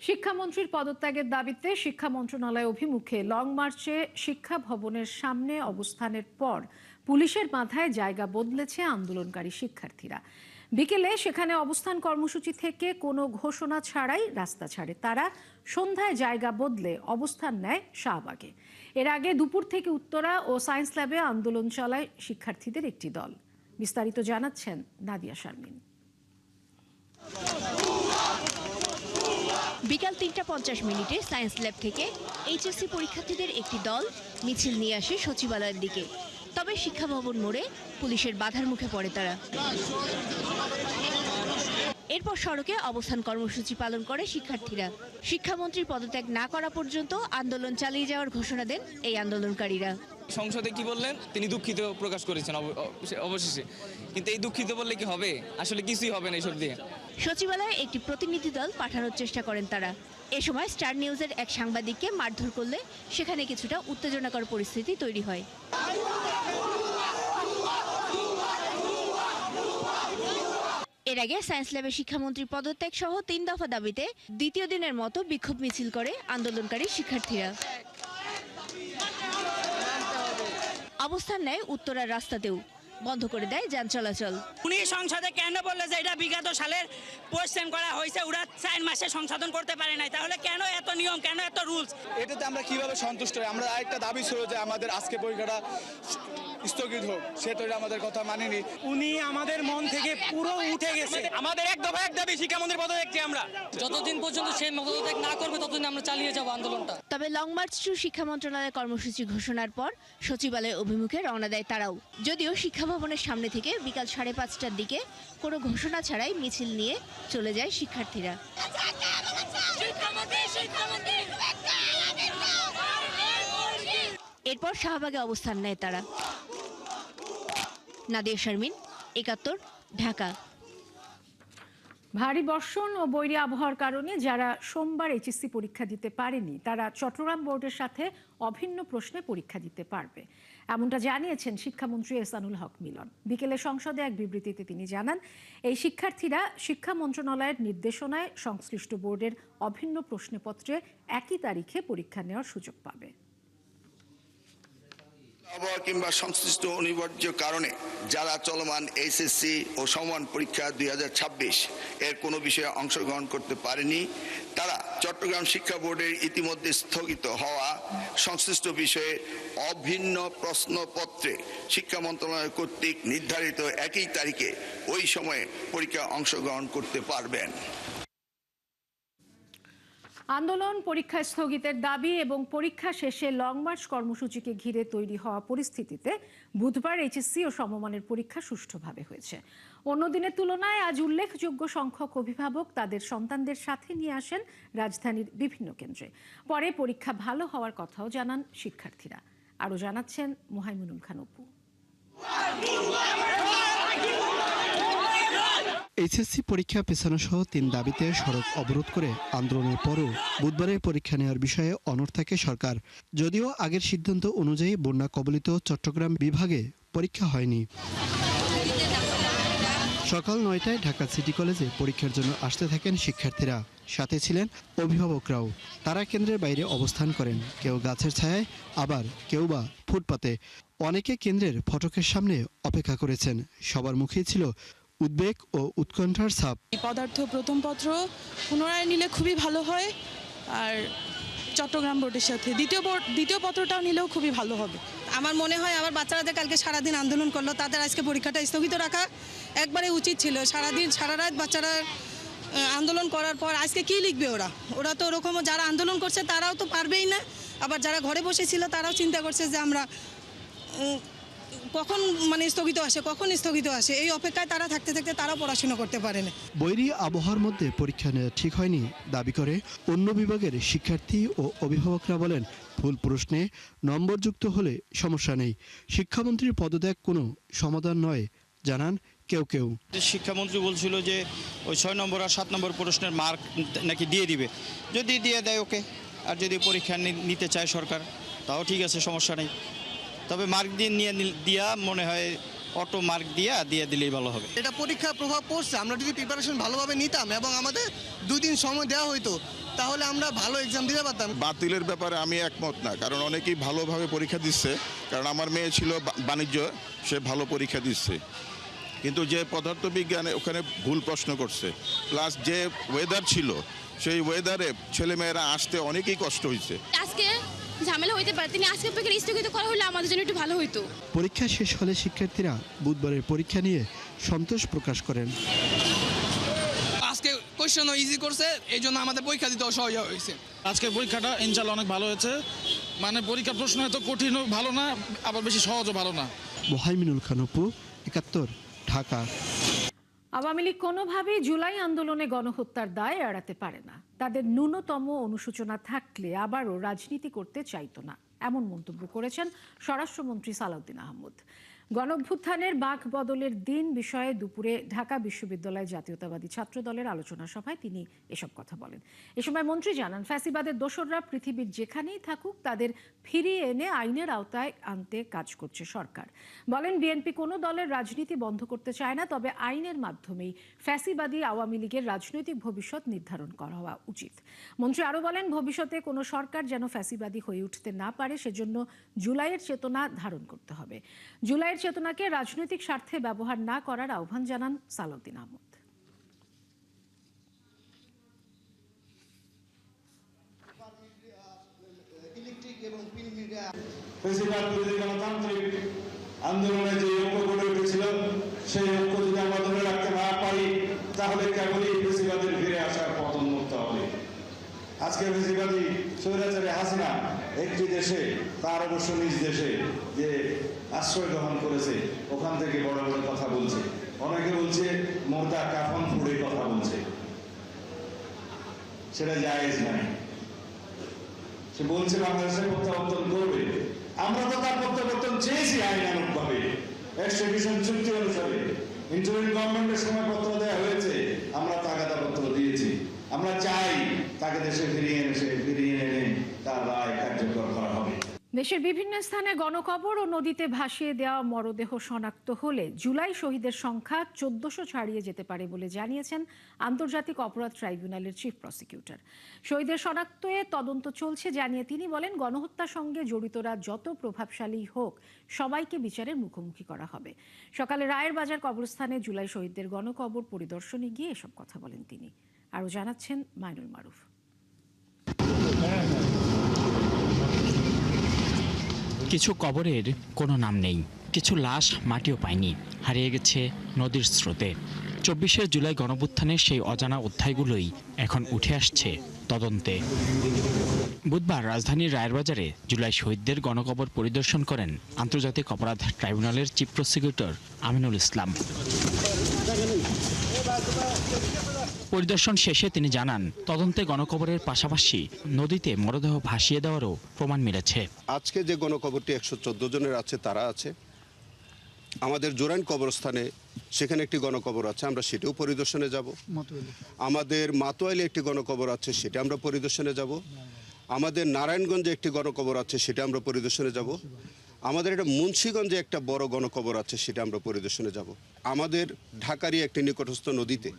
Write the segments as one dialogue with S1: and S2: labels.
S1: শিক্ষামন্ত্রীর পদত্যাগের দাবিতে শিক্ষা মন্ত্রণালয় অভিমুখে লং মার্চে শিক্ষা ভবনের সামনে অবস্থানের পর পুলিশের মাথায় জায়গা বদলেছে আন্দোলনকারী শিক্ষার্থীরা। বিকেলে সেখানে অবস্থান কর্মসূচি থেকে কোনো ঘোষণা ছাড়াই রাস্তা ছাড়ে তারা। সন্ধ্যায় জায়গা বদলে অবস্থান নেয় শাহবাগে। এর আগে দুপুর থেকে উত্তরা ও সায়েন্স ল্যাবে আন্দোলন চালায় শিক্ষার্থীদের একটি দল। বিস্তারিত জানাচ্ছেন নাদিয়া শারমিন।
S2: বিকাল ৩:৫০ সায়েন্স ল্যাব থেকে এইচএসসি পরীক্ষার্থীদের একটি দল মিছিল নিয়ে আসে সচিবালয়ের দিকে। তবে শিক্ষা ভবন মোড়ে পুলিশের বাধার মুখে পড়ে তারা। এরপর সড়কে অবস্থান কর্মসূচি পালন করে শিক্ষার্থীরা। শিক্ষামন্ত্রীর পদত্যাগ না করা পর্যন্ত আন্দোলন চালিয়ে যাওয়ার ঘোষণা দেন এই আন্দোলনকারীরা।
S3: সংসদে কি বললেন, তিনি দুঃখিত প্রকাশ করেছেন অবশেষে, কিন্তু এই দুঃখিত বললে কি হবে? আসলে কিছুই হবে না এসব দিয়ে।
S2: সচিবালয়ে একটি প্রতিনিধি দল পাঠানোর চেষ্টা করেন তারা। এ সময় স্টার নিউজের এক সাংবাদিককে মারধর করলে সেখানে কিছুটা উত্তেজনাকর পরিস্থিতি তৈরি হয়। এর আগে সায়েন্স ল্যাবে শিক্ষামন্ত্রী পদত্যাগ সহ ৩ দফা দাবিতে দ্বিতীয় দিনের মতো বিক্ষোভ মিছিল করে আন্দোলনকারী শিক্ষার্থীরা। অবস্থান নেয় উত্তরার রাস্তাতেও, বন্ধ করে দেয় যান চলাচল।
S4: উনি সংসদে কেন বললে যে এটা বিগত সালের পোস্টেম করা হয়েছে, ওরা 4 মাসে সংশোধন করতে পারে নাই, তাহলে কেন এত নিয়ম, কেন এত রুলস?
S5: এটাতে আমরা কিভাবে সন্তুষ্ট হই? আমরা আরেকটা দাবি ছিল যে আমাদের আজকে পরীক্ষাটা স্থগিত হোক, সেটা আমাদের কথা মানেনি।
S4: উনি আমাদের মন থেকে পুরো উঠে গেছে। আমাদের এক দফা এক দাবি, শিক্ষামন্ত্রী পদত্যাগ চাই আমরা।
S6: যতদিন পর্যন্ত সেই পদত্যাগ না করবে ততদিন আমরা চালিয়ে যাব আন্দোলনটা।
S2: তবে লং মার্চ টু শিক্ষা মন্ত্রণালয়ের কর্মসূচি ঘোষণার পর সচিবালয় অভিমুখে রওনা দেয় তারাও। যদিও শিক্ষা ভবনের সামনে থেকে বিকাল 5:30টার দিকে কোনো ঘোষণা ছাড়াই মিছিল নিয়ে চলে যায় শিক্ষার্থীরা। এরপর শাহবাগে অবস্থান নেয় তারা। নাদিয়া শারমিন, ৭১, ঢাকা।
S1: ভারী বর্ষণ ও বৈরী আবহাওয়ার কারণে যারা সোমবার এইচএসসি পরীক্ষা দিতে পারেনি তারা চট্টগ্রাম বোর্ডের সাথে অভিন্ন প্রশ্নে পরীক্ষা দিতে পারবে, এমনটা জানিয়েছেন শিক্ষামন্ত্রী এহসানুল হক মিলন। বিকেলে সংসদে এক বিবৃতিতে তিনি জানান, এই শিক্ষার্থীরা শিক্ষা মন্ত্রণালয়ের নির্দেশনায় সংশ্লিষ্ট বোর্ডের অভিন্ন প্রশ্নপত্রে একই তারিখে পরীক্ষা নেওয়ার সুযোগ পাবে।
S7: আবহাওয়া কিংবা সংশ্লিষ্ট অনিবার্য কারণে যারা চলমান এইচএসসি ও সমমান পরীক্ষা 2026 এর কোনো বিষয়ে অংশগ্রহণ করতে পারেনি তারা চট্টগ্রাম শিক্ষা বোর্ডের ইতিমধ্যে স্থগিত হওয়া সংশ্লিষ্ট বিষয়ে অভিন্ন প্রশ্নপত্রে শিক্ষা মন্ত্রণালয় কর্তৃক নির্ধারিত একই তারিখে ওই সময়ে পরীক্ষায় অংশগ্রহণ করতে পারবেন।
S1: আন্দোলন, পরীক্ষা স্থগিতের দাবি এবং পরীক্ষা শেষে লং মার্চ কর্মসূচিকে ঘিরে তৈরি হওয়া পরিস্থিতিতে বুধবার এইচএসসি ও সমমানের পরীক্ষা সুষ্ঠুভাবে হয়েছে। অন্য দিনের তুলনায় আজ উল্লেখযোগ্য সংখ্যক অভিভাবক তাদের সন্তানদের সাথে নিয়ে আসেন রাজধানীর বিভিন্ন কেন্দ্রে। পরে পরীক্ষা ভালো হওয়ার কথাও জানান শিক্ষার্থীরা। আরও জানাচ্ছেন মুহাইমিনুল খান অপু।
S8: এইচএসসি পরীক্ষা পেছানো সহ 3 দাবিতে সড়ক অবরোধ করে আন্দোলনের পরও বুধবারে পরীক্ষা নেওয়ার বিষয়ে অনড় থাকে সরকার। যদিও আগের সিদ্ধান্ত অনুযায়ী বন্যা কবলিত চট্টগ্রাম বিভাগে পরীক্ষা হয়নি। সকাল 9টায় ঢাকা সিটি কলেজে পরীক্ষার জন্য আসতে থাকেন শিক্ষার্থীরা, সাথে ছিলেন অভিভাবকরাও। তারা কেন্দ্রের বাইরে অবস্থান করেন, কেউ গাছের ছায়ায়, আবার কেউ বা ফুটপাতে। অনেকে কেন্দ্রের ফটকের সামনে অপেক্ষা করেছেন। সবার মুখেই ছিল উদ্বেগ ও উৎকণ্ঠার ছাপ।
S9: পদার্থ প্রথম পত্র পুনরায় নিলে খুবই ভালো হয়, আর চট্টগ্রাম বোর্ডের সাথে দ্বিতীয় পত্রটাও নিলেও খুবই ভালো হবে।
S10: আমার মনে হয় আমার বাচ্চারা যে কালকে সারাদিন আন্দোলন করলো, তাদের আজকে পরীক্ষাটা স্থগিত রাখা একবারে উচিত ছিল। সারাদিন সারা রাত বাচ্চারা আন্দোলন করার পর আজকে কি লিখবে ওরা তো ওরকম, যারা আন্দোলন করছে তারাও তো পারবেই না, আবার যারা ঘরে বসেছিল তারাও চিন্তা করছে যে আমরা কখন স্থগিত আসে এই অপেক্ষায় তারা থাকতে থাকতে তারা পড়াশোনা করতে পারে না।
S8: বৈরী আবহাওয়ার মধ্যে পরীক্ষা নেওয়া ঠিক হয়নি দাবি করে অন্য বিভাগের শিক্ষার্থী ও অভিভাবকরা বলেন, ভুল প্রশ্নে নম্বরযুক্ত হলে সমস্যা নেই, শিক্ষামন্ত্রীর পদত্যাগ কোনো সমাধান নয় জানান কেউ কেউ।
S5: শিক্ষামন্ত্রী বলছিল যে ওই 6 নম্বর আর 7 নম্বর প্রশ্নের মার্ক নাকি দিয়ে দিবে, যদি দিয়ে দেয় ওকে, আর যদি পরীক্ষা নিতে চায় সরকার তাও ঠিক আছে, সমস্যা নেই। তবে মার্ক দিয়ে দিয়া মনে হয় অটো মার্ক দিয়ে দিলেই ভালো হবে।
S11: এটা পরীক্ষার প্রভাব পড়ছে। আমরা যদি প্রিপারেশন ভালোভাবে নিতাম এবং আমাদের 2 দিন সময় দেওয়া হতো তাহলে আমরা ভালো এক্সাম দিতে পারতাম।
S12: বাতিলের ব্যাপারে আমি একমত না, কারণ অনেকেই ভালোভাবে পরীক্ষা দিচ্ছে। কারণ আমার মেয়ে ছিল বাণিজ্য, সে ভালো পরীক্ষা দিচ্ছে, কিন্তু যে পদার্থবিজ্ঞানে ওখানে ভুল প্রশ্ন করছে, প্লাস যে ওয়েদার ছিল সেই ওয়েদারে ছেলেমেয়েরা আসতে অনেকেই কষ্ট হয়েছে।
S13: আজকে ঝামেলা হইতে পারে, তিনি আজকে পরীক্ষা স্থগিত করা হলে আমাদের জন্য একটু ভালো হতো।
S8: পরীক্ষা শেষ হলে শিক্ষার্থীরা বুধবারের পরীক্ষা নিয়ে সন্তোষ প্রকাশ করেন।
S11: আজকে কোশ্চেনও ইজি করছে, এই জন্য আমাদের পরীক্ষা দিতেও সহজ হয়েছে।
S14: আজকের পরীক্ষাটা ইনশাআল্লাহ অনেক ভালো হয়েছে। মানে পরীক্ষা প্রশ্ন এত কঠিনও ভালো না, আবার বেশি সহজও ভালো না।
S8: মোহাইমিনুল খান অপু, ৭১, ঢাকা।
S1: আওয়ামী লীগ কোনোভাবেই জুলাই আন্দোলনে গণহত্যার দায় এড়াতে পারে না। তাদের ন্যূনতম অনুশোচনা থাকলে আবারও রাজনীতি করতে চাইতো না, এমন মন্তব্য করেছেন স্বরাষ্ট্রমন্ত্রী সালাউদ্দিন আহমদ। গণঅভ্যুত্থানের বাঁক বদলের দিন বিষয়ে দুপুরে ঢাকা বিশ্ববিদ্যালয় জাতীয়তাবাদী ছাত্র দলের আলোচনা সভায় তিনি এসব কথা বলেন। এ সময় মন্ত্রী জানান, ফ্যাসিবাদের দোসররা পৃথিবীর যেখানেই থাকুক তাদের ফিরিয়ে এনে আইনের আওতায় আনতে কাজ করছে সরকার। বলেন, বিএনপি কোনো দলের রাজনীতি বন্ধ করতে চায় না, তবে আইনের মাধ্যমেই ফ্যাসিবাদী আওয়ামী লীগের রাজনৈতিক ভবিষ্যৎ নির্ধারণ করা হওয়া উচিত। মন্ত্রী আরও বলেন, ভবিষ্যতে কোনো সরকার যেন ফ্যাসিবাদী হয়ে উঠতে না পারে সেজন্য জুলাইয়ের চেতনা ধারণ করতে হবে। জুলাইয়ের চেতনাকে রাজনৈতিক স্বার্থে ব্যবহার না করার আহ্বান জানান সালাউদ্দিন আহমদ।
S15: আন্দোলনে যে ঐক্য গড়ে উঠেছিল সেই ঐক্য যদি আমরা ধরে রাখতে না পারি তাহলে কেবলই ফেসিবাদের ফিরে আসার পতন মুক্ত হবে। আজকে ফেসিবাদী স্বৈরাচারী হাসিনা একটি দেশে, তার অবশ্য নিজ দেশে যে আশ্রয় গ্রহণ করেছে, ওখান থেকে বড় বড় কথা বলছে। অনেকে বলছে মোর্দা কাফন ফুড়ে কথা বলছে, সেটা জায়েজ নাই। সে বলছে বাংলাদেশে প্রত্যাবর্তন করবে। আমরা তো তার প্রত্যাবর্তন চেয়েছি আইনানুগভাবে, এক্সট্রাডিশন চুক্তি অনুসারে। ইন্টারিম গভর্নমেন্টের সময় পত্র দেওয়া হয়েছে, আমরা তাগাদা পত্র দিয়েছি। আমরা চাই তাকে দেশে ফিরিয়ে এনে তার রায় কার্যকর করা হবে।
S1: দেশের বিভিন্ন স্থানে গণকবর ও নদীতে ভাসিয়ে দেওয়া মরদেহ শনাক্ত হলে জুলাই শহীদের সংখ্যা ১৪০০ ছাড়িয়ে যেতে পারে বলে জানিয়েছেন আন্তর্জাতিক অপরাধ ট্রাইব্যুনালের চিফ প্রসিকিউটর। শহীদের শনাক্তে তদন্ত চলছে জানিয়ে তিনি বলেন, গণহত্যার সঙ্গে জড়িতরা যত প্রভাবশালী হোক সবাইকে বিচারের মুখোমুখি করা হবে। সকালে রায়ের বাজার কবরস্থানে জুলাই শহীদদের গণকবর পরিদর্শনে গিয়ে এসব কথা বলেন তিনি। আরও জানাচ্ছেন মাইনুল মারুফ।
S16: কিছু কবরের কোনো নাম নেই, কিছু লাশ মাটিও পায়নি, হারিয়ে গেছে নদীর স্রোতে। ২৪শে জুলাই গণঅভ্যুত্থানের সেই অজানা অধ্যায়গুলোই এখন উঠে আসছে তদন্তে। বুধবার রাজধানীর রায়েরবাজারে জুলাই শহীদদের গণকবর পরিদর্শন করেন আন্তর্জাতিক অপরাধ ট্রাইব্যুনালের চিফ প্রসিকিউটর আমিনুল ইসলাম। পরিদর্শন শেষে তিনি জানান, তদন্তে গণকবরের পাশাপাশি নদীতে মরদেহ ভাসিয়ে দেওয়ারও প্রমাণ মিলেছে।
S17: আজকে যে গণকবরটি ১১৪ জনের আছে তারা আছে। আমাদের জোরাইন কবরস্থানে সেখানে একটি গণকবর আছে, আমরা সেটাও পরিদর্শনে যাব। আমাদের মাতোয়াইলে একটি গণকবর আছে, সেটা আমরা পরিদর্শনে যাব। আমাদের নারায়ণগঞ্জে একটি গণকবর আছে, সেটা আমরা পরিদর্শনে যাব। আমাদের একটা মুন্সিগঞ্জে একটা বড় গণকবর আছে, সেটা আমরা পরিদর্শনে যাব। আমাদের ঢাকারই একটি নিকটস্থ নদীতে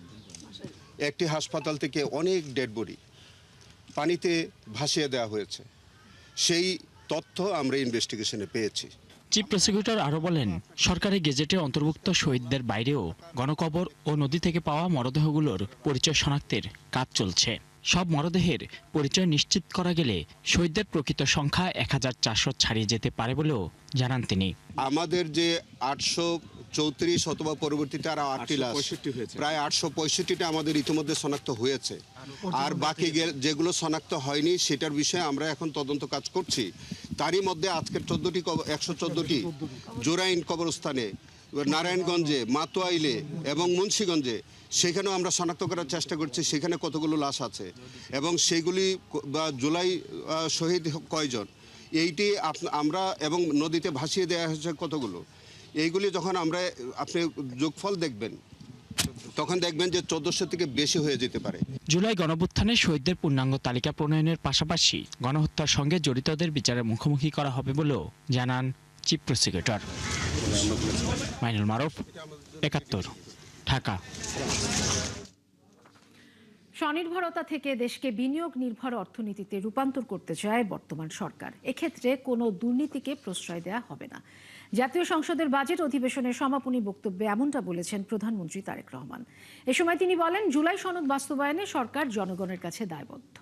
S17: একটি হাসপাতাল থেকে অনেক ডেড বডি পানিতে ভাসিয়ে দেওয়া হয়েছে, সেই তথ্য আমরা ইনভেস্টিগেশনে পেয়েছি।
S16: চিফ প্রসিকিউটর আরও বলেন, সরকারি গেজেটে অন্তর্ভুক্ত শহীদদের বাইরেও গণকবর ও নদী থেকে পাওয়া মরদেহগুলোর পরিচয় শনাক্তের কাজ চলছে। সব মরদেহের পরিচয় নিশ্চিত করা গেলে শহীদদের প্রকৃত সংখ্যা ১৪০০ ছাড়িয়ে যেতে পারে বলেও জানান তিনি।
S17: আমাদের যে ৮৩৪ অথবা পরবর্তীতে আরো ৮টি লাশ, প্রায় ৮৬৫টা আমাদের ইতিমধ্যে শনাক্ত হয়েছে। আর বাকি যেগুলো শনাক্ত হয়নি সেটার বিষয়ে আমরা এখন তদন্ত কাজ করছি। তারই মধ্যে আজকের ১১৪টি জোরাইন কবরস্থানে, নারায়ণগঞ্জে, মাতোয়াইলে এবং মুন্সিগঞ্জে সেখানেও আমরা শনাক্ত করার চেষ্টা করছি সেখানে কতগুলো লাশ আছে এবং সেগুলি বা জুলাই শহীদ কয়জন, এইটি আমরা এবং নদীতে ভাসিয়ে দেওয়া হয়েছে কতগুলো, এইগুলি যখন আমরা আপনি যোগফল দেখবেন তখন দেখবেন যে ১৪০০ থেকে বেশি হয়ে যেতে পারে।
S16: জুলাই গণঅভ্যুত্থানে শহীদদের পূর্ণাঙ্গ তালিকা প্রণয়নের পাশাপাশি গণহত্যার সঙ্গে জড়িতদের বিচারের মুখোমুখি করা হবে বলেও জানান চিফ প্রসিকিউটর। মাইনুল মারুফ, ৭১, ঢাকা।
S1: স্বনির্ভরতা থেকে দেশকে বিনিয়োগ নির্ভর অর্থনীতিতে রূপান্তর করতে চায় বর্তমান সরকার। এক্ষেত্রে কোনো দুর্নীতিকে প্রশ্রয় দেওয়া হবে না। জাতীয় সংসদের বাজেট অধিবেশনের সমাপনী বক্তব্যে এমনটা বলেছেন প্রধানমন্ত্রী তারেক রহমান। এ সময় তিনি বলেন, জুলাই সনদ বাস্তবায়নে সরকার জনগণের কাছে দায়বদ্ধ।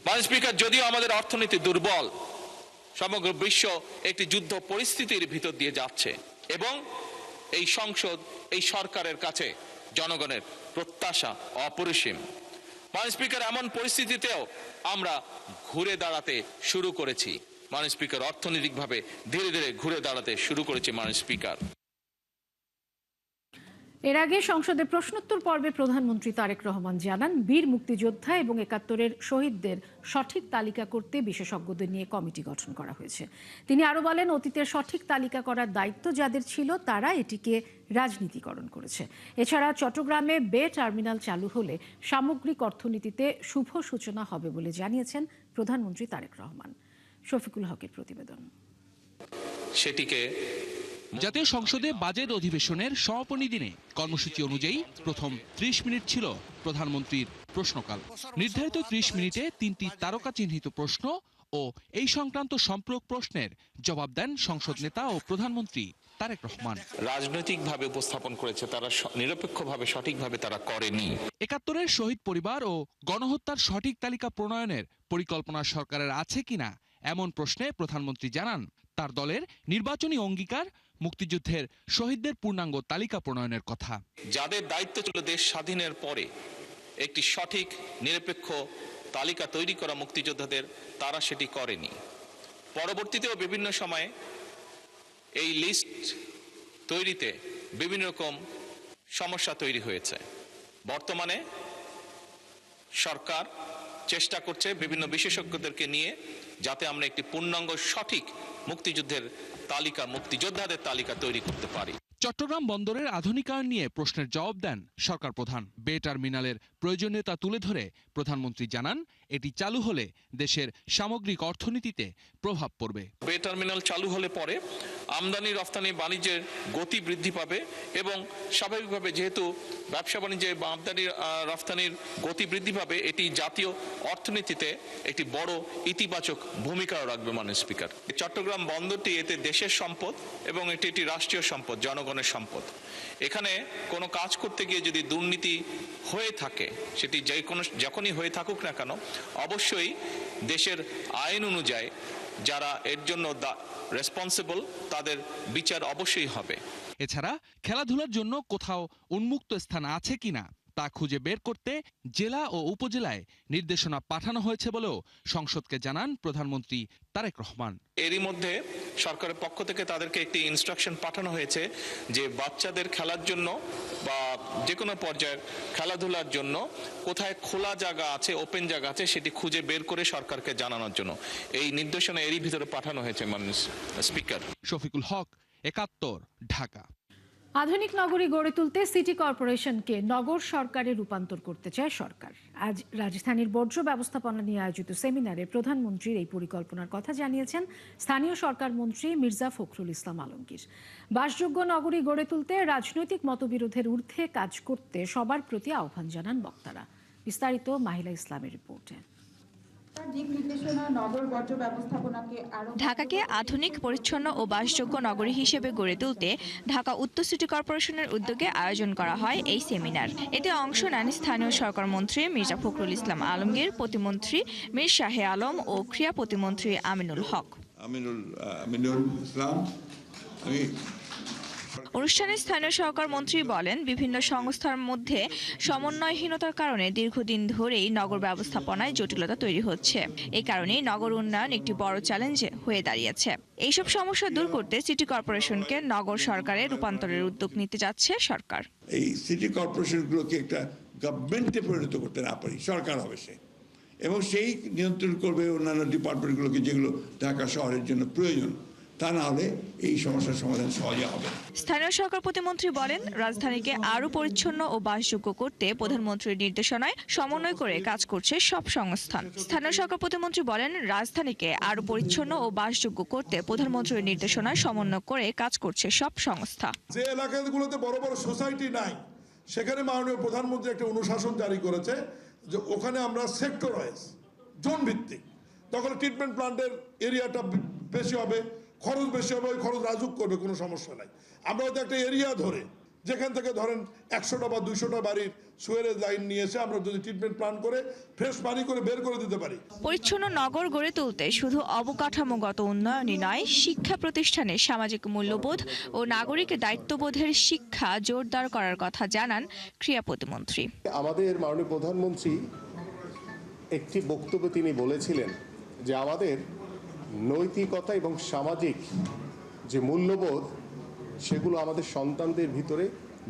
S18: মাননীয় স্পিকার, যদিও আমাদের অর্থনীতি দুর্বল, সমগ্র বিশ্ব একটি যুদ্ধ পরিস্থিতির ভিতর দিয়ে যাচ্ছে এবং এই সংসদ, এই সরকারের কাছে জনগণের প্রত্যাশা অপরিসীম। মাননীয় স্পিকার, এমন পরিস্থিতিতেও আমরা ঘুরে দাঁড়াতে শুরু করেছি। মাননীয় স্পিকার, অর্থনৈতিকভাবে ধীরে ধীরে ঘুরে দাঁড়াতে শুরু করেছি। মাননীয় স্পিকার,
S1: এর আগে সংসদে প্রশ্নোত্তর পর্বে প্রধানমন্ত্রী তারেক রহমান জানান, বীর মুক্তিযোদ্ধা এবং ৭১-এর শহীদদের সঠিক তালিকা করতে বিশেষজ্ঞদের নিয়ে কমিটি গঠন করা হয়েছে। তিনি আরো বলেন, অতীতের সঠিক তালিকা করার দায়িত্ব যাদের ছিল তারা এটিকে রাজনীতিকরণ করেছে। এছাড়া চট্টগ্রামে বে টার্মিনাল চালু হলে সামগ্রিক অর্থনীতিতে শুভ সূচনা হবে বলে জানিয়েছেন প্রধানমন্ত্রী তারেক রহমান। শফিকুল হকের প্রতিবেদন।
S18: সেটিকে
S19: জাতীয় সংসদে বাজেট অধিবেশনের সমাপনী দিনে কর্মসূচি অনুযায়ী প্রথম ৩০ মিনিট ছিল প্রধানমন্ত্রীর প্রশ্নকাল। নির্ধারিত ৩০ মিনিটে ৩টি তারকা চিহ্নিত প্রশ্ন ও এই সংক্রান্ত সম্পূরক প্রশ্নের জবাব দেন সংসদ নেতা ও প্রধানমন্ত্রী তারেক রহমান।
S18: রাজনৈতিকভাবে উপস্থাপন করেছে, তারা নিরপেক্ষভাবে সঠিকভাবে তারা করেনি। ৭১-এর শহীদ পরিবার ও গণহত্যার সঠিক তালিকা প্রণয়নের পরিকল্পনা সরকারের আছে কিনা এমন প্রশ্নে প্রধানমন্ত্রী জানান, তার দলের নির্বাচনী অঙ্গীকার মুক্তিযুদ্ধের শহীদদের পূর্ণাঙ্গ তালিকা প্রণয়নের কথা। যাদের দায়িত্ব ছিল দেশ স্বাধীনের পরে একটি সঠিক নিরপেক্ষ তালিকা তৈরি করা মুক্তিযোদ্ধাদের, তারা সেটি করেনি। পরবর্তীতেও বিভিন্ন সময়ে এই লিস্ট তৈরিতে বিভিন্ন রকম সমস্যা তৈরি হয়েছে। বর্তমানে সরকার চেষ্টা করছে বিভিন্ন বিশেষজ্ঞদেরকে নিয়ে যাতে আমরা একটি পূর্ণাঙ্গ সঠিক মুক্তিযুদ্ধের তালিকা, মুক্তিযোদ্ধাদের তালিকা তৈরি করতে পারি।
S19: চট্টগ্রাম বন্দরের আধুনিকায়ন নিয়ে প্রশ্নের জবাব দেন সরকার প্রধান। বে টার্মিনালের প্রয়োজনীয়তা তুলে ধরে প্রধানমন্ত্রী জানান, এটি চালু হলে দেশের সামগ্রিক অর্থনীতিতে প্রভাব পড়বে।
S18: বে টার্মিনাল চালু হলে পরে আমদানি রফতানি বাণিজ্যের গতি বৃদ্ধি পাবে এবং স্বাভাবিকভাবে যেহেতু ব্যবসা বাণিজ্যে বা আমদানি রফতানির গতি বৃদ্ধি পাবে, এটি জাতীয় অর্থনীতিতে একটি বড় ইতিবাচক ভূমিকাও রাখবে। মাননীয় স্পিকার, চট্টগ্রাম বন্দরটি এতে দেশের সম্পদ এবং এটি একটি রাষ্ট্রীয় সম্পদ, জনগণের সম্পদ। এখানে কোনো কাজ করতে গিয়ে যদি দুর্নীতি হয়ে থাকে, সেটি যখনই হয়ে থাকুক না কেন, অবশ্যই দেশের আইন অনুযায়ী যারা এর জন্য রেসপন্সিবল তাদের বিচার অবশ্যই হবে।
S19: এছাড়া খেলাধুলার জন্য কোথাও উন্মুক্ত স্থান আছে কিনা তা খুঁজে বের করতে জেলা ও উপজেলায় নির্দেশনা পাঠানো হয়েছে বলেও সংসদকে জানান প্রধানমন্ত্রী তারেক রহমান।
S18: এরই মধ্যে সরকারের পক্ষ থেকে তাদেরকে একটি ইনস্ট্রাকশন পাঠানো হয়েছে যে বাচ্চাদের খেলার জন্য বা যে কোনো পর্যায়ের খেলাধুলার জন্য কোথায় খোলা জায়গা আছে, ওপেন জায়গা আছে, সেটি খুঁজে বের করে সরকারকে জানানোর জন্য এই নির্দেশনা এরই ভিতরে পাঠানো হয়েছে। মাননীয় স্পিকার।
S19: শফিকুল হক, ৭১, ঢাকা।
S1: আধুনিক নগরী গড়ে তুলতে সিটি কর্পোরেশনকে নগর সরকারে রূপান্তর করতে চায় সরকার। আজ রাজধানীর বর্জ্য ব্যবস্থাপনা নিয়ে আয়োজিত সেমিনারে প্রধানমন্ত্রীর এই পরিকল্পনার কথা জানিয়েছেন স্থানীয় সরকার মন্ত্রী মির্জা ফখরুল ইসলাম আলমগীর। বাসযোগ্য নগরী গড়ে তুলতে রাজনৈতিক মতবিরোধের ঊর্ধ্বে কাজ করতে সবার প্রতি আহ্বান জানান বক্তারা। বিস্তারিত মাহিলা ইসলামের রিপোর্টে।
S20: ঢাকাকে আধুনিক, পরিচ্ছন্ন ও বাসযোগ্য নগরী হিসেবে গড়ে তুলতে ঢাকা উত্তর সিটি কর্পোরেশনের উদ্যোগে আয়োজন করা হয় এই সেমিনার। এতে অংশ নেন স্থানীয় সরকার মন্ত্রী মির্জা ফখরুল ইসলাম আলমগীর, প্রতিমন্ত্রী মীর শাহে আলম ও ক্রীড়া প্রতিমন্ত্রী আমিনুল হক। অনুষ্ঠানে স্থানীয় সরকার মন্ত্রী বলেন, বিভিন্ন সংস্থার মধ্যে সমন্বয়হীনতার কারণে দীর্ঘদিন ধরেই নগর ব্যবস্থাপনায় জটিলতা তৈরি হচ্ছে। এই কারণেই নগর উন্নয়ন একটি বড় চ্যালেঞ্জ হয়ে দাঁড়িয়েছে। এইসব সমস্যা দূর করতে সিটি কর্পোরেশনকে নগর সরকারে রূপান্তরের উদ্যোগ নিতে যাচ্ছে সরকার।
S21: এই সিটি কর্পোরেশনগুলোকে একটা গভর্নমেন্টে পরিণত করতে না পারি, সরকার হবে সে, এবং সেই নিয়ন্ত্রণ করবে অন্যান্য ডিপার্টমেন্টগুলোকে যেগুলো ঢাকা শহরের জন্য প্রয়োজন। তা না হলে এই সমস্যার সমাধান সহজে হবে।
S20: স্থানীয় সরকার প্রতিমন্ত্রী বলেন, রাজধানীকে আরও পরিচ্ছন্ন ও বাসযোগ্য করতে প্রধানমন্ত্রীর নির্দেশনায় সমন্বয় করে কাজ করছে সব সংস্থান। স্থানীয় সরকার প্রতিমন্ত্রী বলেন, রাজধানীকে আরও পরিচ্ছন্ন ও বাসযোগ্য করতে প্রধানমন্ত্রীর নির্দেশনায় সমন্বয় করে কাজ করছে সব সংস্থা।
S3: যে এলাকাগুলোতে বড় বড় সোসাইটি নাই, সেখানে মাননীয় প্রধানমন্ত্রী একটা অনুশাসন জারি করেছে যে ওখানে আমরা সেক্টর ওয়াইজ, জোন ভিত্তিক, তখন ট্রিটমেন্ট প্ল্যান্টের এরিয়াটা বেশি হবে, খরচ বেশি হবে, ওই খরচ রাজুক করবে, কোনো সমস্যা নাই। আমরা হয়তো একটা এরিয়া ধরে, যেখান থেকে ধরেন 100টা বা 200টা বাড়ির সুয়ারেজ লাইন নিয়ে এসে আমরা যদি ট্রিটমেন্ট প্ল্যান করে ফ্রেশ পানি করে বের করে দিতে পারি।
S20: পরিচ্ছন্ন নগর গড়ে তুলতে শুধু অবকাঠামোগত উন্নয়নই নয়, শিক্ষা প্রতিষ্ঠানে সামাজিক মূল্যবোধ ও নাগরিক দায়িত্ববোধের শিক্ষা জোরদার করার কথা জানান ক্রীড়া প্রতিমন্ত্রী।
S22: আমাদের মাননীয় প্রধানমন্ত্রী একটি বক্তব্যে তিনি বলেছিলেন যে আমাদের নৈতিকতা এবং সামাজিক যে মূল্যবোধ, সেগুলো আমাদের সন্তানদের ভিতরে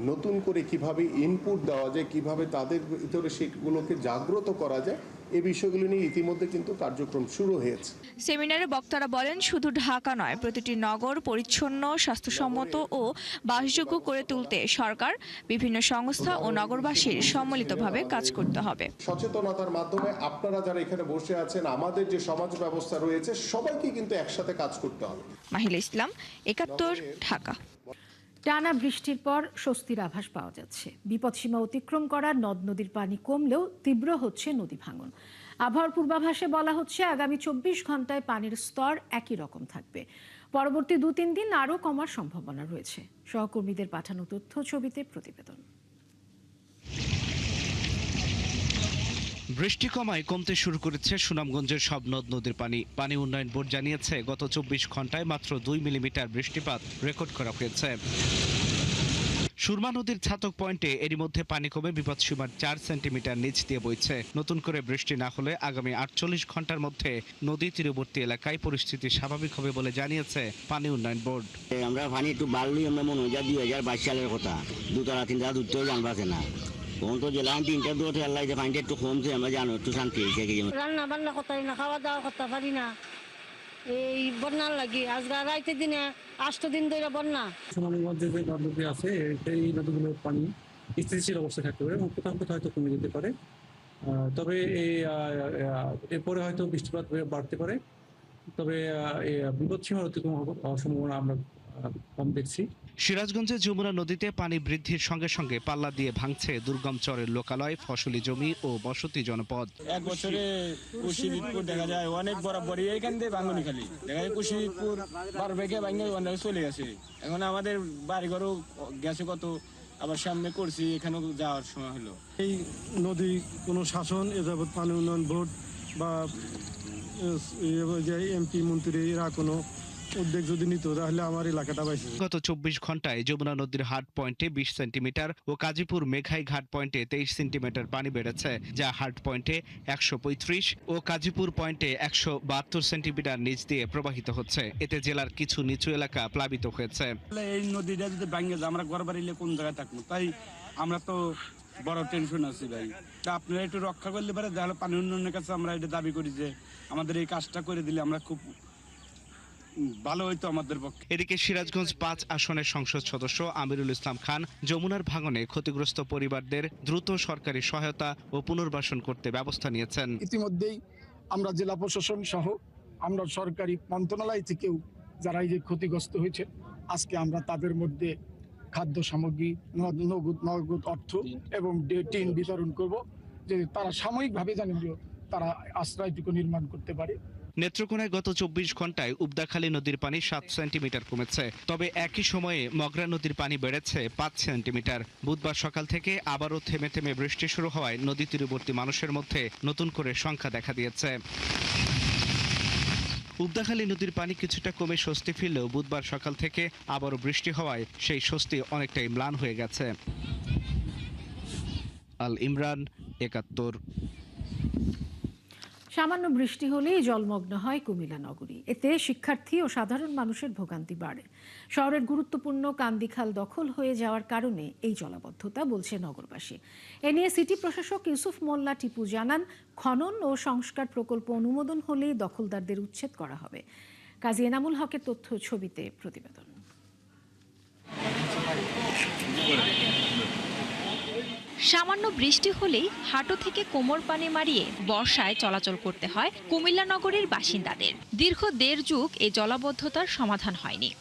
S22: নতুন করে কিভাবে ইনপুট দেওয়া যায়, কিভাবে তাদের ভিতরে সেগুলোকে জাগ্রত করা যায়, এই বিষয়গুলো নিয়ে ইতিমধ্যে কিন্তু কার্যক্রম শুরু হয়েছে।
S20: সেমিনারে বক্তারা বলেন, শুধু ঢাকা নয়, প্রতিটি নগর পরিচ্ছন্ন, স্বাস্থ্যসম্মত ও বাসযোগ্য করে তুলতে সরকার, বিভিন্ন সংস্থা ও নগরবাসীর সম্মিলিতভাবে কাজ করতে হবে।
S22: সচেতনতার মাধ্যমে আপনারা যারা এখানে বসে আছেন, আমাদের যে সমাজ ব্যবস্থা রয়েছে, সবাইকে কিন্তু একসাথে কাজ করতে হবে।
S20: মাহিলা ইসলাম, ৭১, ঢাকা।
S1: টানা বৃষ্টির পর স্বস্তির আভাস পাওয়া যাচ্ছে। বিপদসীমা অতিক্রম করা নদ নদীর পানি কমলেও তীব্র হচ্ছে নদী ভাঙন। আবহাওয়ার পূর্বাভাসে বলা হচ্ছে, আগামী 24 ঘন্টায় পানির স্তর একই রকম থাকবে। পরবর্তী 2-3 দিন আরও কমার সম্ভাবনা রয়েছে। সহকর্মীদের পাঠানো তথ্য ছবিতে প্রতিবেদন।
S19: বৃষ্টি কমায় কমতে শুরু করেছে সুনামগঞ্জের সব নদ নদীর পানি। পানি উন্নয়ন বোর্ড জানিয়েছে, গত 24 ঘন্টায় মাত্র 2 মিলিমিটার বৃষ্টিপাত রেকর্ড করা হয়েছে। সুরমা নদীর ছাতক পয়েন্টে এরই মধ্যে পানি কমে বিপদসীমার 4 সেন্টিমিটার নিচ দিয়ে বইছে। নতুন করে বৃষ্টি না হলে আগামী 48 ঘন্টার মধ্যে নদী তীরবর্তী এলাকায় পরিস্থিতি স্বাভাবিক হবে বলে জানিয়েছে পানি উন্নয়ন বোর্ড।
S23: আমরা পানি একটু বাড়লেই আমরা মনে হয় 2022 সালের কথা, 2-3 উঠতেও জানবাছে না। তখন তো জেলা 3টা দূরতে আল্লাহ যে পানিটা একটু কমছে, আমরা জানো একটু শান্তি হয়েছে।
S24: রান্না বান্না করতে পারি না, খাওয়া দাওয়া করতে পারি না, এই বন্যার লাগি। আজকে রাইতের দিনে 8 দিন ধরে বন্যা।
S25: সুনামগঞ্জে যে নদী আছে, এই নদীগুলোর পানি স্থিতিশীল অবস্থায় থাকতে পারে এবং কোথাও কোথাও হয়তো কমে যেতে পারে। তবে এরপরে হয়তো বৃষ্টিপাত বাড়তে পারে। তবে বিপদসীমার অতিক্রম হওয়ার সম্ভাবনা আমরা কম দেখছি।
S19: সিরাজগঞ্জে যমুনা নদীতে পানি বৃদ্ধির সঙ্গে সঙ্গে পাল্লা দিয়ে ভাঙছে দুর্গম চরের লোকালয়, ফসলি জমি ও বসতি জনপদ।
S26: এক বছরে কুশিদিতপুর দেখা যায় অনেক বরাবরই এখান থেকে ভাঙনি খালি দেখা যায়। কুশিদিতপুর বার বেগে ভাঙে অনেক চলে গেছে। এখন আমাদের বাড়িঘরও গেছে কত, আবার সামনে করছি, এখানেও যাওয়ার সময় হলো।
S27: এই নদী কোনো শাসন, এ যাবৎ পানি উন্নয়ন বোর্ড বা এমপি মন্ত্রী এরা কোনো উদ্যোগ যদি নিত, তাহলে আমার এলাকাটা বাইছে।
S19: গত 24 ঘন্টায় যমুনা নদীর হাট পয়েন্টে 20 সেন্টিমিটার ও কাজীপুর মেঘাই ঘাট পয়েন্টে 23 সেন্টিমিটার পানি বেড়েছে, যা হাট পয়েন্টে 135 ও কাজীপুর পয়েন্টে 172 সেন্টিমিটার নিচ দিয়ে প্রবাহিত হচ্ছে। এতে জেলার কিছু নিচু এলাকা প্লাবিত হয়েছে।
S26: এই নদীটা যদি ভাঙে যায়, আমরা ঘর বাড়িলে কোন জায়গায় থাকবো, তাই আমরা তো বড় টেনশন আছি ভাই। তা আপনারা একটু রক্ষা করলে পারে, তাহলে পানি উন্নয়নের কাছে আমরা এটা দাবি করি যে আমাদের এই কাজটা করে দিলে আমরা খুব ভালো হইতো আমাদের পক্ষে।
S19: এদিকে সিরাজগঞ্জ 5 আসনের সংসদ সদস্য আমিরুল ইসলাম খান যমুনার ভাঙনে ক্ষতিগ্রস্ত পরিবারদের দ্রুত সরকারি সহায়তা ও পুনর্বাসন করতে ব্যবস্থা নিয়েছেন।
S27: ইতিমধ্যেই আমরা জেলা প্রশাসন সহ আমরা সরকারি মন্ত্রণালয় থেকেও যারা এই যে ক্ষতিগ্রস্ত হয়েছে, আজকে আমরা তাদের মধ্যে খাদ্য সামগ্রী, নগদ অর্থ এবং টিন বিতরণ করব, যে তারা সাময়িকভাবে জানেন তারা আশ্রয়টুকু নির্মাণ করতে পারে।
S19: নেত্রকোনায় গত 24 ঘন্টায় উবদাখালী নদীর পানি 7 সেন্টিমিটার কমেছে। তবে একই সময়ে মগরা নদীর পানি বেড়েছে 5 সেন্টিমিটার। বুধবার সকাল থেকে আবারও থেমে থেমে বৃষ্টি শুরু হওয়ায় নদী তীরবর্তী মানুষের মধ্যে নতুন করে সংখ্যা দেখা দিয়েছে। উবদাখালী নদীর পানি কিছুটা কমে স্বস্তি ফিরলেও বুধবার সকাল থেকে আবারও বৃষ্টি হওয়ায় সেই স্বস্তি অনেকটাই ম্লান হয়ে গেছে। আল ইমরান, ৭১।
S1: সামান্য বৃষ্টি হলেই জলমগ্ন হয় কুমিল্লা নগরী। এতে শিক্ষার্থী ও সাধারণ মানুষের ভোগান্তি বাড়ে। শহরের গুরুত্বপূর্ণ কান্দিখাল দখল হয়ে যাওয়ার কারণে এই জলাবদ্ধতা, বলছে নগরবাসী। এ নিয়ে সিটি প্রশাসক ইউসুফ মোল্লা টিপু জানান, খনন ও সংস্কার প্রকল্প অনুমোদন হলেই দখলদারদের উচ্ছেদ করা হবে। কাজী এনামুল হকের তথ্য ছবিতে প্রতিবেদন।
S20: সামান্য বৃষ্টি হলেই হাঁটু থেকে কোমর পানি মারিয়ে বর্ষায় চলাচল করতে হয় কুমিল্লা নগরীর বাসিন্দাদের। দীর্ঘ ১.৫ যুগ এই জলাবদ্ধতার সমাধান হয়নি।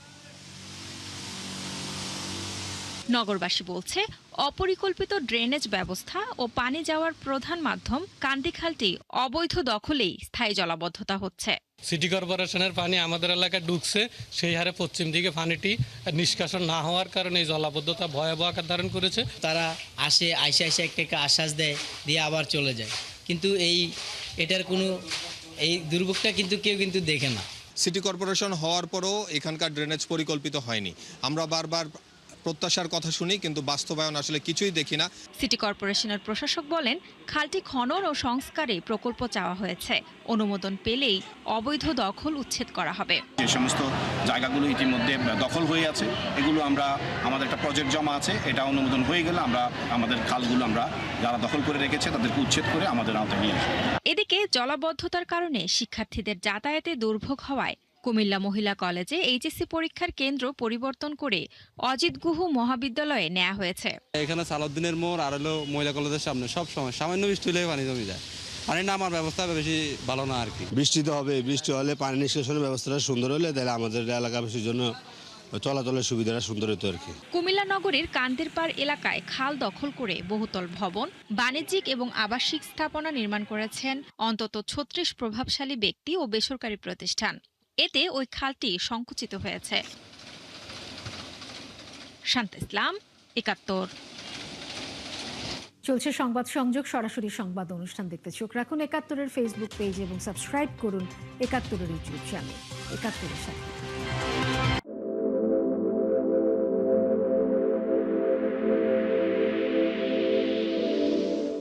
S20: নগরবাসী বলছে, অপরিকল্পিত ড্রেনেজ ব্যবস্থা ও পানি যাওয়ার প্রধান মাধ্যম কান্দিখালটি অবৈধ দখলেই স্থায়ী জলাবদ্ধতা হচ্ছে।
S2: সিটি কর্পোরেশনের পানি আমাদের এলাকায় ঢুকছে, সেই হারে পশ্চিম দিকে পানিটি নিষ্কাশন না হওয়ার কারণে এই জলাবদ্ধতা ভয়াবহ আকার ধারণ করেছে।
S4: তারা আইসে একটা আশ্বাস দেয়, দিয়ে আবার চলে যায়, কিন্তু এটার কোনো এই দুর্ভোগটা কিন্তু কেউ দেখে না।
S5: সিটি কর্পোরেশন হওয়ার পরও এখানকার ড্রেনেজ পরিকল্পিত হয়নি। আমরা বারবার প্রত্যাশার কথা শুনি, কিন্তু বাস্তবায়ন আসলে কিছুই দেখি না।
S20: সিটি কর্পোরেশনের প্রশাসক বলেন, খালটি খনন ও সংস্কারে প্রকল্প চাওয়া হয়েছে, অনুমোদন পেলেই অবৈধ দখল উচ্ছেদ করা হবে।
S6: যে সমস্ত জায়গাগুলো ইতিমধ্যে দখল হয়ে আছে, এগুলো আমরা আমাদের একটা প্রজেক্ট জমা আছে, এটা অনুমোদন হয়ে গেলে আমরা আমাদের খালগুলো আমরা যারা দখল করে রেখেছে তাদেরকে উচ্ছেদ করে আমাদের আওতায় নিয়ে আসবো।
S20: এদিকে জলাবদ্ধতার কারণে শিক্ষার্থীদের যাতায়াতে দুর্ভোগ হওয়ায় কুমিল্লা মহিলা কলেজে এইচএসসি পরীক্ষার কেন্দ্র পরিবর্তন করে অজিত গুহু মহাবিদ্যালয়ে নেওয়া হয়েছে।
S7: এখানে সালাউদ্দিনের মোড় আর হলো মহিলা কলেজের সামনে সব সময় সামান্য বৃষ্টি হলে পানি জমে যায়। পানি নামার ব্যবস্থা বেশি ভালো না আর কি।
S17: বৃষ্টি তো হবে, বৃষ্টি হলে পানি নিষ্কাশনের ব্যবস্থাটা সুন্দর হলে তাহলে আমাদের এলাকাবাসীর জন্য চলাচলের সুবিধাটা সুন্দর হতো আর কি।
S20: কুমিল্লা নগরীর কান্দিরপাড় এলাকায় খাল দখল করে বহুতল ভবন, বাণিজ্যিক এবং আবাসিক স্থাপনা নির্মাণ করেছেন অন্তত ৩৬ প্রভাবশালী ব্যক্তি ও বেসরকারি প্রতিষ্ঠান। এতে ওই খালটি সংকুচিত হয়েছে। শান্ত ইসলাম, ৭১।
S1: চলছে সংবাদ সংযোগ, সরাসরি সংবাদ অনুষ্ঠান দেখতে চোখ রাখুন ৭১-এর ফেসবুক পেজ এবং সাবস্ক্রাইব করুন ৭১-এর ইউটিউব চ্যানেল। ৭১-এর সাথে।